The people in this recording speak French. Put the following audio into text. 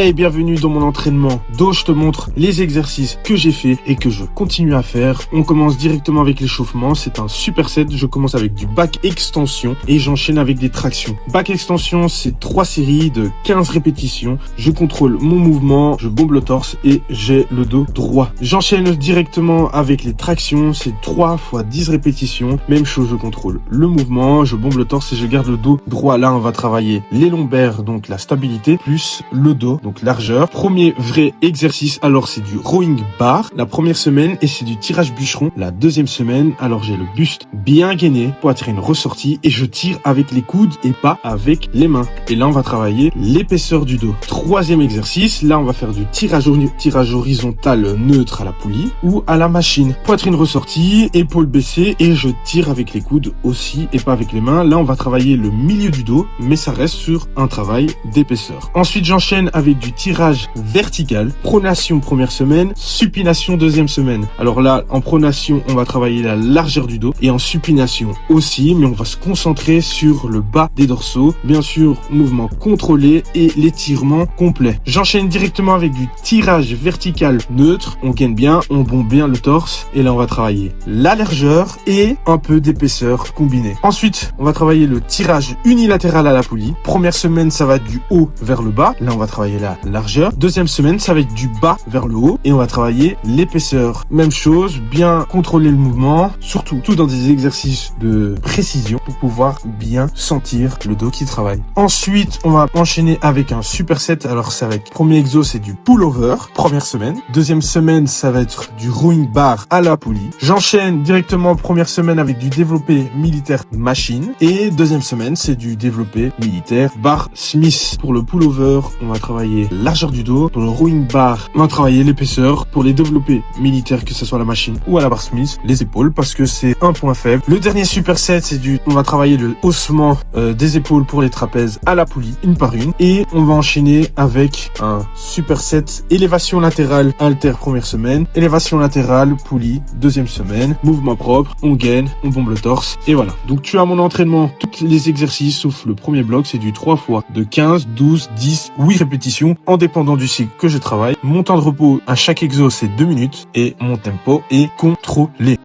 Hey, bienvenue dans mon entraînement dos. Je te montre les exercices que j'ai fait et que je continue à faire. On commence directement avec l'échauffement. C'est un superset. Je commence avec du back extension et j'enchaîne avec des tractions. Back extension, c'est 3 séries de 15 répétitions. Je contrôle mon mouvement, je bombe le torse et j'ai le dos droit. J'enchaîne directement avec les tractions. C'est 3 fois 10 répétitions. Même chose, je contrôle le mouvement, je bombe le torse et je garde le dos droit. Là, on va travailler les lombaires, donc la stabilité, plus le dos, donc largeur. Premier vrai exercice, alors c'est du rowing bar la première semaine et c'est du tirage bûcheron la deuxième semaine. Alors j'ai le buste bien gainé, poitrine ressortie et je tire avec les coudes et pas avec les mains. Et là on va travailler l'épaisseur du dos. Troisième exercice, là on va faire du tirage horizontal neutre à la poulie ou à la machine. Poitrine ressortie, épaules baissées et je tire avec les coudes aussi et pas avec les mains. Là on va travailler le milieu du dos mais ça reste sur un travail d'épaisseur. Ensuite j'enchaîne avec du tirage vertical, pronation première semaine, supination deuxième semaine. Alors là, en pronation, on va travailler la largeur du dos et en supination aussi, mais on va se concentrer sur le bas des dorsaux. Bien sûr, mouvement contrôlé et l'étirement complet. J'enchaîne directement avec du tirage vertical neutre. On gaine bien, on bombe bien le torse et là, on va travailler la largeur et un peu d'épaisseur combinée. Ensuite, on va travailler le tirage unilatéral à la poulie. Première semaine, ça va être du haut vers le bas. Là, on va travailler la largeur. Deuxième semaine, ça va être du bas vers le haut et on va travailler l'épaisseur. Même chose, bien contrôler le mouvement, surtout tout dans des exercices de précision pour pouvoir bien sentir le dos qui travaille. Ensuite, on va enchaîner avec un superset. Alors, ça va être premier exo, c'est du pullover, première semaine. Deuxième semaine, ça va être du rowing bar à la poulie. J'enchaîne directement première semaine avec du développé militaire machine et deuxième semaine, c'est du développé militaire bar Smith. Pour le pullover, on va travailler largeur du dos. Pour le rowing bar, on va travailler l'épaisseur. Pour les développés militaires, que ce soit à la machine ou à la barre Smith, les épaules parce que c'est un point faible. Le dernier superset, c'est on va travailler le haussement des épaules pour les trapèzes à la poulie, une par une. Et on va enchaîner avec un superset élévation latérale halter première semaine, élévation latérale poulie deuxième semaine, mouvement propre, on gaine, on bombe le torse et voilà. Donc tu as mon entraînement, tous les exercices sauf le premier bloc, c'est du 3 fois de 15, 12, 10, 8 répétitions en dépendant du cycle que je travaille. Mon temps de repos à chaque exo c'est 2 minutes et mon tempo est contrôlé.